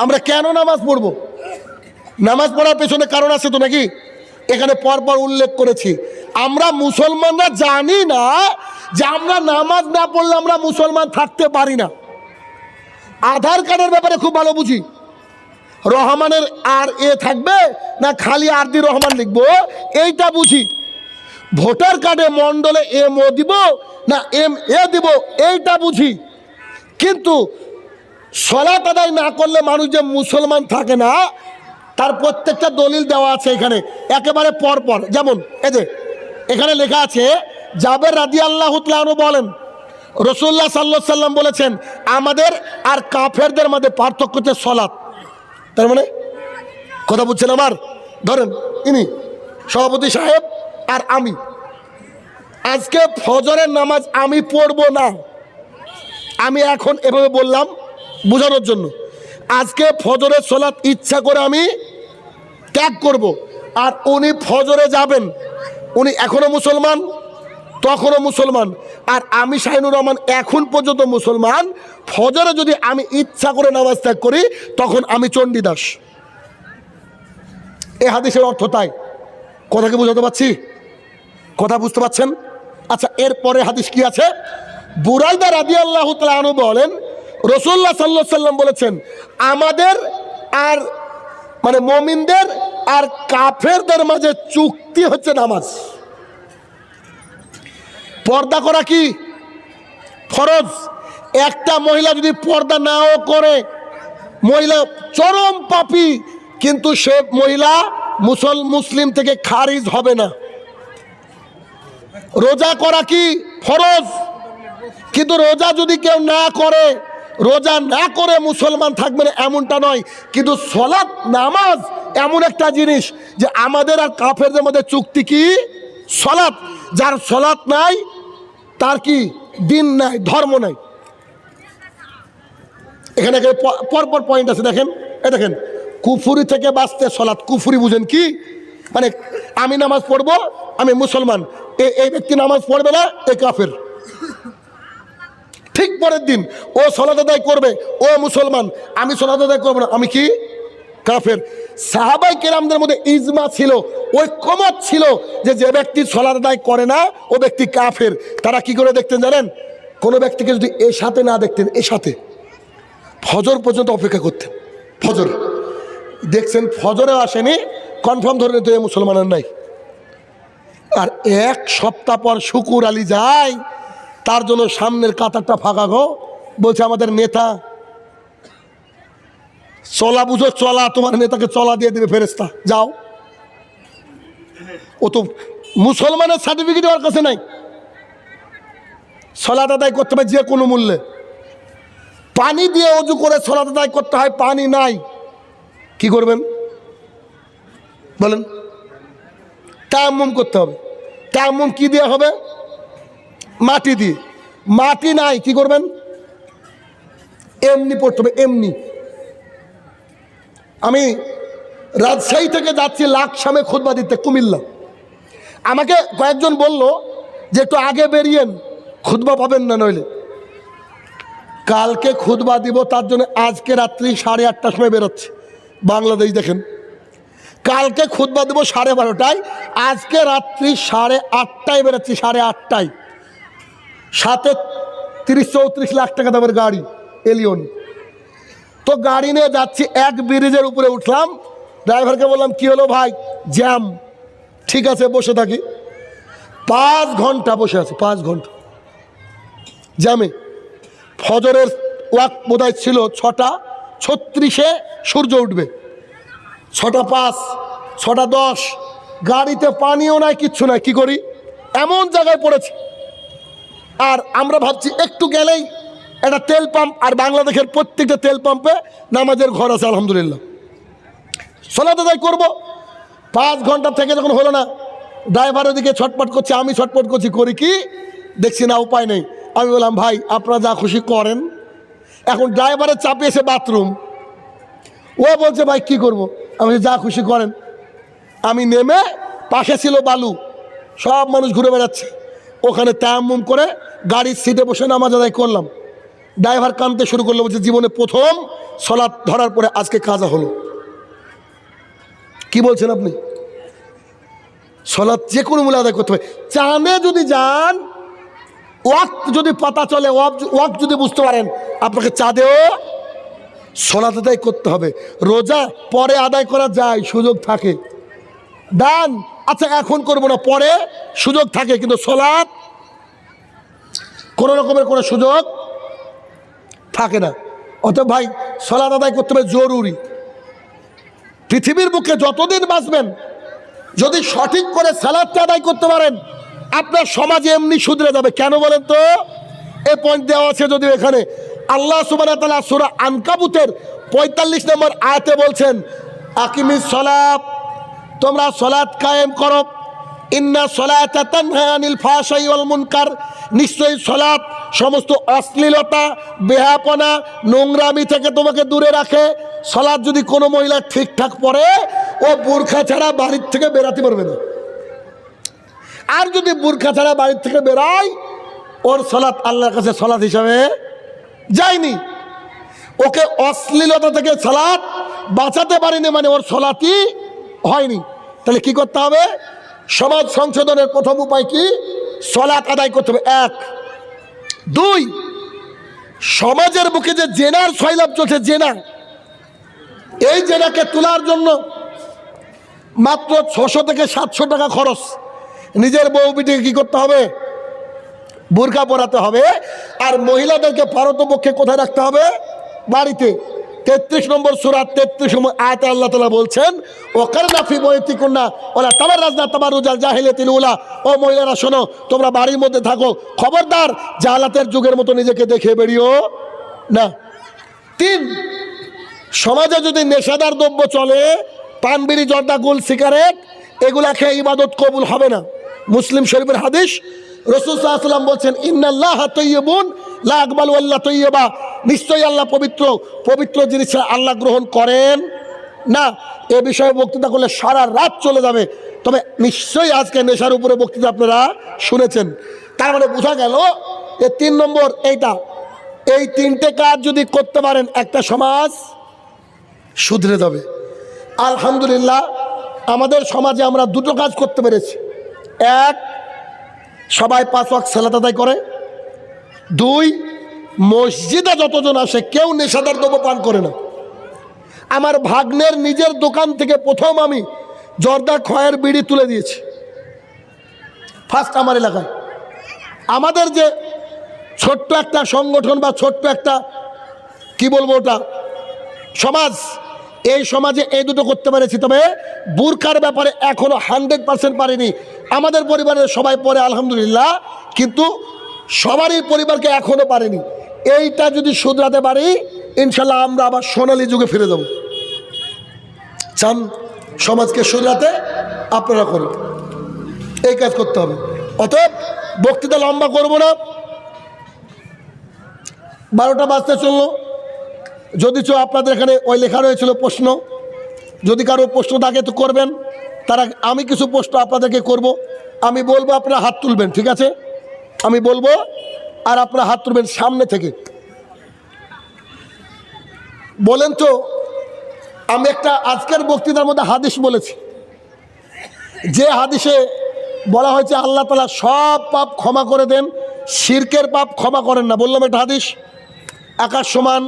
আমরা কেন নামাজ পড়ব? নামাজ পড়ার পেছনে কারণ আছে তো নাকি? এখানে পরপর উল্লেখ করেছি। আমরা মুসলমানরা জানি না যে আমরা নামাজ না পড়লে আমরা মুসলমান থাকতে পারি না। আধার কার্ডের ব্যাপারে খুব ভালো বুঝি। রহমানের আর এ থাকবে না খালি আর দি রহমান লিখবো এইটা বুঝি। ভোটার কার্ডে মন্ডলে এম ও দিব না এম এ দিব এইটা বুঝি। কিন্তু সালাত আদায় না করলে মানুষ যে মুসলমান থাকে না তার প্রত্যেকটা দলিল দেওয়া আছে এখানে একেবারে পরপর। যেমন এই যে এখানে লেখা আছে, জাবের রাদিয়াল্লাহু তাআলা আনহু বলেন রাসূলুল্লাহ সাল্লাল্লাহু আলাইহি সাল্লাম বলেছেন আমাদের আর কাফেরদের মধ্যে পার্থক্য হচ্ছে সালাত। তার মানে কথা বুঝছেন আমার? ধরেন ইনি সভাপতি সাহেব আর আমি আজকে ফজরের নামাজ আমি পড়বো না। আমি এখন এভাবে বললাম বোঝানোর জন্য। আজকে ফজরের সালাত ইচ্ছা করে আমি ত্যাগ করব। আর উনি ফজরে যাবেন, উনি এখনো মুসলমান তখনও মুসলমান, আর আমি শাহিনুর রহমান এখন পর্যন্ত মুসলমান। ফজরে যদি আমি ইচ্ছা করে নামাজ ত্যাগ করি তখন আমি চণ্ডীদাস। এই হাদিসের অর্থ তাই। কথা কি বুঝাতে পারছি? কথা বুঝতে পারছেন? আচ্ছা, এরপরে হাদিস কি আছে? বুরাইদা রাদিয়াল্লাহু তাআলা আনহু বলেন রাসূলুল্লাহ সাল্লাল্লাহু আলাইহি সাল্লাম বলেছেন আমাদের আর মানে মুমিনদের আর কাফেরদের মাঝে চুক্তি হচ্ছে নামাজ। পর্দা করা কি ফরজ। একটা মহিলা যদি পর্দা নাও করে মহিলা চরম পাপী, কিন্তু সে মহিলা মুসলিম থেকে খারিজ হবে না। রোজা করা কি ফরজ, কিন্তু রোজা যদি কেউ না করে, রোজা না করে মুসলমান থাকবে না এমনটা নয়। কিন্তু সালাত নামাজ এমন একটা জিনিস যে আমাদের আর কাফেরদের মধ্যে চুক্তি কি সালাত। যার সালাত নাই তার কি দিন নাই, ধর্ম নাই। এখানে পরপর পয়েন্ট আছে দেখেন। দেখেন, কুফুরি থেকে বাঁচতে সালাত। কুফুরি বুঝেন কি? মানে আমি নামাজ পড়বো, আমি মুসলমান, এই ব্যক্তি নামাজ পড়বে না, এ কাফের। ঠিক পরের দিন ও সালাত আদায় করবে, ও মুসলমান, আমি সালাত আদায় করবো না, আমি কি কাফের। সাহাবায়ে কেরামদের মধ্যে ইজমা ছিল, ঐক্যমত ছিল যে যে ব্যক্তি সালাত আদায় করে না ও ব্যক্তি কাফের। তারা কি করে দেখতেন জানেন? কোনো ব্যক্তিকে যদি এর সাথে না দেখতেন, এর সাথে ফজর পর্যন্ত অপেক্ষা করতেন। ফজর দেখছেন ফজরে আসেনি, কনফার্ম ধরে নিতে মুসলমানের নাই। আর এক সপ্তাহ পর শুকুর আলী যায়, তার জন্য সামনের কাতারটা ফাঁকা গো। বলছে আমাদের নেতা চলা বুঝো, চলা, তোমার নেতাকে চলা দিয়ে দেবে ফেরেশতা, যাও। ও তো মুসলমানের সার্টিফিকেট ওর কাছে নাই। সালাত আদায় করতে হবে যে কোনো মূল্যে। পানি দিয়ে ওযু করে সালাত আদায় করতে হয়, পানি নাই, কি করবেন বলেন? তায়াম্মুম করতে হবে। তায়াম্মুম কি দিয়ে হবে? মাটি দিয়ে। মাটি নাই, কি করবেন? এমনি পড়তে হবে, এমনি। আমি রাজশাহী থেকে যাচ্ছি লাকসামে খুতবা দিতে, কুমিল্লা। আমাকে কয়েকজন বলল যে একটু আগে বেরিয়েন, খুতবা পাবেন না নইলে। কালকে খুতবা দিব, তার জন্য আজকে রাত্রি 8:30টার সময় বেরোচ্ছে বাংলাদেশ। দেখেন, কালকে খুতবা দেবো 12:30টায়, আজকে রাত্রি 8:30টায় বেরোচ্ছি, 8:30টায়। সাথে 30-34 লাখ টাকা দামের গাড়ি এলিয়ন। তো গাড়ি নিয়ে যাচ্ছি, এক ব্রিজের উপরে উঠলাম। ড্রাইভারকে বললাম কি হলো ভাই? জ্যাম। ঠিক আছে বসে থাকি। 5 ঘন্টা বসে আছে, 5 ঘন্টা জ্যামে। ফজরের ওয়াক্ত বোধহয় ছিল 6:36-এ সূর্য উঠবে, 6:05, 6:10। গাড়িতে পানিও নাই, কিচ্ছু নাই, কি করি? এমন জায়গায় পড়েছি। আর আমরা ভাবছি একটু গেলেই একটা তেল পাম্প, আর বাংলাদেশের প্রত্যেকটা তেল পাম্পে নামাজের ঘর আছে আলহামদুলিল্লাহ। সালাত আদায় করবো। 5 ঘন্টা থেকে যখন হলো না, ড্রাইভার ওদিকে ছটপট করছে, আমি ছটপট করছি, করি কি? দেখছি না, উপায় নেই। আমি বললাম ভাই আপনারা যা খুশি করেন। এখন ড্রাইভারের চাপে এসে বাথরুম, ও বলছে ভাই কি করব? আমি যা খুশি করেন। আমি নেমে, পাশে ছিল বালু, সব মানুষ ঘুরে বেড়াচ্ছে, ওখানে তায়াম্মুম করে গাড়ির সিটে বসে নামাজ আদায় করলাম। ড্রাইভার কাঁদতে শুরু করলো, বলছে জীবনে প্রথম সালাত ধরার পরে আজকে কাজা হলো। কি বলছেন আপনি? সালাত যে কোনো মূল্যে আদায় করতে হবে। চাঁদে যদি যান, ওয়াক্ত যদি পাতা চলে, ওয়াক্ত যদি বুঝতে পারেন, আপনাকে চাঁদেও সালাত আদায় করতে হবে। রোজা পরে আদায় করা যায়, সুযোগ থাকে। দান আচ্ছা এখন করবো না, পরে সুযোগ থাকে, কিন্তু সালাত কোনো রকমের কোনো সুযোগ থাকে না। অতএব ভাই সালাত আদায় করতে হবে জরুরি। পৃথিবীর বুকে যতদিন বাঁচবেন, যদি সঠিক করে সালাতটা আদায় করতে পারেন, আপনার সমাজে এমনি শুধরে যাবে। কেন বলেন তো? এই পয়েন্ট দেওয়া আছে যদিও এখানে। আল্লাহ সুবহানাহু ওয়া তাআলা সূরা আনকাবুতের ৪৫ নম্বর আয়াতে বলছেন, আকিমিস সালাত, তোমরা সালাত কায়েম করো। ইন্না সালাতা তানহা আনিল ফাহশাই ওয়াল মুনকার, নিশ্চয়ই সালাত সমস্ত অশ্লীলতা, বেহাপনা, নোংরামি থেকে তোমাকে দূরে রাখে। সালাত যদি কোনো মহিলা ঠিকঠাক পড়ে, ও বোরখা ছাড়া বাড়ির থেকে বেরাতে পারবে না। আর যদি বোরখা ছাড়া বাড়ির থেকে বেরায়, ওর সালাত আল্লাহর কাছে সালাত হিসাবে যায়নি। ওকে অশ্লীলতা থেকে সালাত বাঁচাতে পারিনি, মানে ওর সালাতই হয়নি। তাহলে কি করতে হবে? সমাজ সংশোধনের প্রথম উপায় কি? সালাত আদায় করতে হবে। ১। ২, সমাজের বুকে যে জেনার সয়লাভ চলছে, জেনা, এই জেনাকে তোলার জন্য মাত্র ৬০০ থেকে ৭০০ টাকা খরচ। নিজের বউ বিটিকে কি করতে হবে? বোরকা পরাতে হবে। আর মহিলাদেরকে পারতপক্ষে কোথায় রাখতে হবে? বাড়িতে। ৩৩ নম্বর সূরা ৩৩ নম্বর আয়াতে আল্লাহ তাআলা বলছেন, ওয়াকারনা ফি বুয়ুতিকুন্না ওয়ালা তাবাররাজনা তাবাররুজাল জাহিলিয়াতিল উলা। ও মহিলারা শোনো, তোমরা বাড়ির মধ্যে থাকো, খবরদার জাহালাতের যুগের মতো নিজেকে দেখে বেরিও না। ৩, সমাজে যদি নেশাদার দ্রব্য চলে, পান, বিড়ি, জর্দা, গুল, সিগারেট, এগুলা খেয়ে ইবাদত কবুল হবে না। মুসলিম শরীফের হাদিস, রাসূল সাল্লাল্লাহু আলাইহি ওয়াসাল্লাম বলছেন, ইন্নাল্লাহা তাইয়্যিবুন লা ইয়াকবালু ইল্লা তাইয়্যিবা, নিশ্চয়ই আল্লাহ পবিত্র, পবিত্র জিনিস আল্লাহ গ্রহণ করেন না। এ বিষয়ে বক্তৃতা করলে সারা রাত চলে যাবে, তবে নিশ্চয়ই আজকে নেশার উপরে বক্তৃতা আপনারা শুনেছেন। তার মানে বোঝা গেল যে ৩ নম্বর এইটা, এই ৩টে কাজ যদি করতে পারেন, একটা সমাজ শুধরে যাবে। আলহামদুলিল্লাহ, আমাদের সমাজে আমরা দুটো কাজ করতে পেরেছি। ১, সবাই ৫ ওয়াক্ত সালাত আদায় করে। ২, মসজিদে যতজন আসে কেউ নেশাদার দ্রব্য পান করে না। আমার ভাগ্নের নিজের দোকান থেকে প্রথম আমি জর্দা, খয়ের বিড়ি তুলে দিয়েছি, ফার্স্ট আমার এলাকায়। আমাদের যে ছোট্ট একটা সংগঠন বা ছোট্ট একটা কি বলবো ওটা সমাজ, এই সমাজে এই দুটো করতে পেরেছি। তবে বুরকার ব্যাপারে এখনো 100% পারিনি। আমাদের পরিবারের সবাই পড়ে আলহামদুলিল্লাহ, কিন্তু সবারই পরিবারকে এখনো পারেনি। এইটা যদি শুধরাতে পারি, ইনশাল্লাহ আমরা আবার সোনালী যুগে ফিরে যাব। চান সমাজকে শুধরাতে? আপনারা করুন, এই কাজ করতে হবে। অতএব বক্তৃতা লম্বা করবো না, 12টা বাজতে চললো। যদি আপনাদের এখানে ওই লেখা রয়েছিল প্রশ্ন, যদি কারো প্রশ্ন থাকে তো করবেন। তারা আমি কিছু প্রশ্ন আপনাদেরকে করব, আমি বলবো, আপনারা হাত তুলবেন, ঠিক আছে? আমি বলবো আর আপনারা হাত তুলবেন সামনে থেকে। বলেন তো, আমি একটা আজকের বক্তৃতার মধ্যে হাদিস বলেছি, যে হাদিসে বলা হয়েছে আল্লাহ তাআলা সব পাপ ক্ষমা করে দেন, শিরকের পাপ ক্ষমা করেন না। বললাম এটা হাদিস, আকাশ সমান,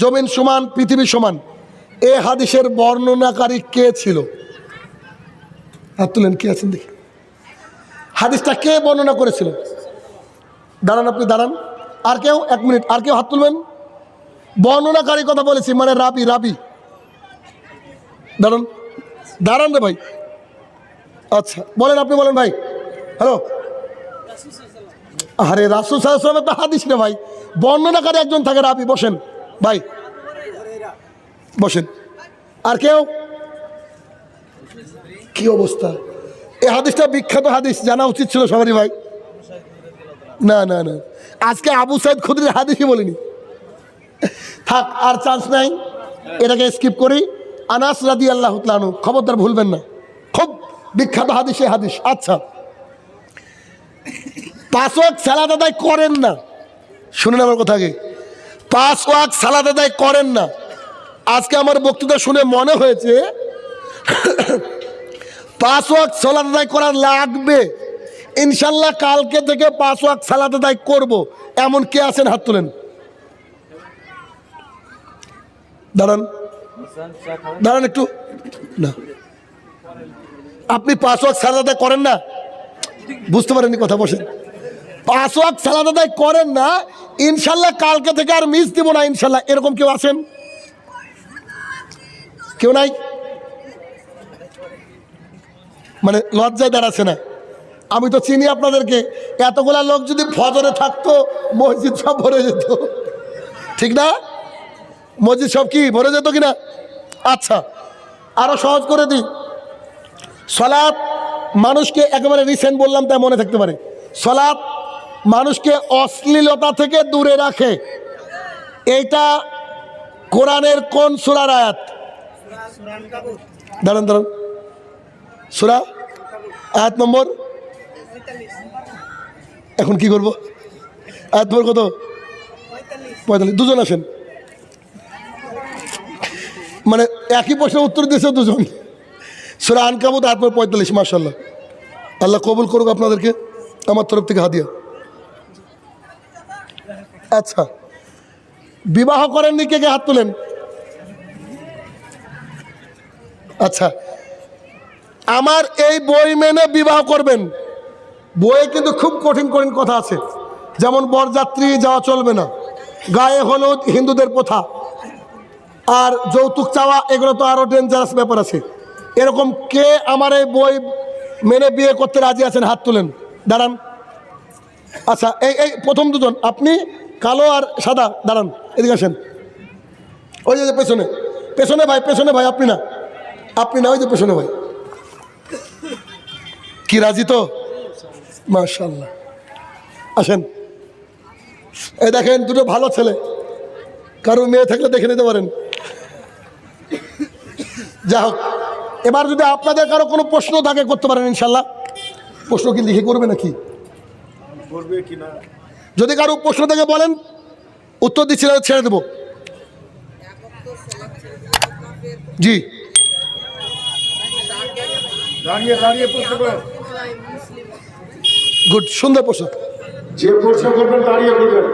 জমিন সমান, পৃথিবী সমান। এ হাদিসের বর্ণনাকারী কে ছিল? হাত তুলেন, কে আছেন দেখি। হাদিসটা কে বর্ণনা করেছিল? দাঁড়ান, আপনি দাঁড়ান। আর কেউ? 1 মিনিট, আর কেউ হাত তুলবেন। বর্ণনাকারী কথা বলেছি, মানে রাবি। দাঁড়ান দাঁড়ান রে ভাই। আচ্ছা বলেন, আপনি বলেন ভাই। হ্যালো, আরে রাসূল সাল্লাল্লাহু আলাইহি ওয়াসাল্লামের তো হাদিস রে ভাই, বর্ণনাকারী একজন থাকে, রাবি। বসেন ভাই, বসেন। আর কেউ? কি অবস্থা! এই হাদিসটা বিখ্যাত হাদিস, জানা উচিত ছিল সবারই ভাই। না না না, আজকে আবু সাইদ খুদরির হাদিসই বলিনি। থাক, আর চান্স নাই, এটাকে স্কিপ করি। আনাস রাদিয়াল্লাহু তাআলা আনহু, খবরদার ভুলবেন না, খুব বিখ্যাত হাদিস এই হাদিস। আচ্ছা, 5 ওয়াক্ত সালাত আদায় করেন না, শুনেন আমার কথা আগে। 5 ওয়াক্ত সালাত আদায় করেন না, আজকে আমার বক্তৃতা শুনে মনে হয়েছে 5 ওয়াক্ত সালাত আদায় করা লাগবে। ইনশাল্লাহ কালকে থেকে 5 ওয়াক্ত সালাত আদায় করব, এমন কে আছেন? হাত তুলেন। দাঁড়ান দাঁড়ান একটু। না, আপনি 5 ওয়াক্ত সালাত আদায় করেন না? বুঝতে পারেননি কথা, বসেন। 5 ওয়াক্ত সালাত আদায় করেন না, ইনশাল্লাহ কালকে থেকে আর মিস দিব না ইনশাল্লাহ, এরকম কেউ আছেন? কেউ নাই? মানে লজ্জায় দাঁড়াচ্ছে না। আমি তো চিনি আপনাদেরকে, এতগুলা লোক যদি ফজরে থাকতো মসজিদ সব ভরে যেত, ঠিক না? মসজিদ সব কি ভরে যেত কিনা? আচ্ছা, আরো সহজ করে দিই। সালাত মানুষকে, একেবারে রিসেন্ট বললাম তাই মনে থাকতে পারে, সালাত মানুষকে অশ্লীলতা থেকে দূরে রাখে। এইটা কোরআনের কোন সূরার আয়াত? দাঁড়ান দাঁড়ান, সূরা আয়াত নম্বর, এখন কি করব? আয়াত নম্বর কত? 45। দুজন আসেন, মানে একই প্রশ্নের উত্তর দিয়েছে দুজন। সূরা আনকাবুত আয়াত নম্বর 45। মাশাআল্লাহ, আল্লাহ কবুল করুক আপনাদেরকে, আমার তরফ থেকে হাদিয়া। আচ্ছা, বিবাহ করেননি কে কে? হাত তুলেন। আচ্ছা, আমার এই বই মেনে বিবাহ করবেন। বইয়ে কিন্তু খুব কঠিন কঠিন কথা আছে, যেমন বরযাত্রী যাওয়া চলবে না, গায়ে হলুদ হিন্দুদের প্রথা, আর যৌতুক চাওয়া, এগুলো তো আরো ডেঞ্জারাস ব্যাপার আছে। এরকম কে আমার এই বই মেনে বিয়ে করতে রাজি আছেন? হাত তুলেন। দাঁড়ান। আচ্ছা, এই প্রথম দুজন, আপনি কালো আর সাদা, দাঁড়ান, এদিকে আসেন। ওই যে পেছনে পেছনে ভাই, পেছনে ভাই, আপনি না, আপনি না, ওই যে পেছনে ভাই। কি রাজি তো? মাশাআল্লাহ, আসেন। এই দেখেন দুটো ভালো ছেলে, কারো মেয়ে থাকলে দেখে নিতে পারেন। যা হোক, এবার যদি আপনাদের কারো কোনো প্রশ্ন থাকে করতে পারেন ইনশাল্লাহ। প্রশ্ন কি লিখে করবে নাকি? যদি কারো প্রশ্ন থেকে বলেন, উত্তর দিচ্ছি না, ছেড়ে দেব। জি, গুড, সুন্দর প্রশ্ন। যে প্রশ্ন করবেন দাঁড়িয়ে করবেন।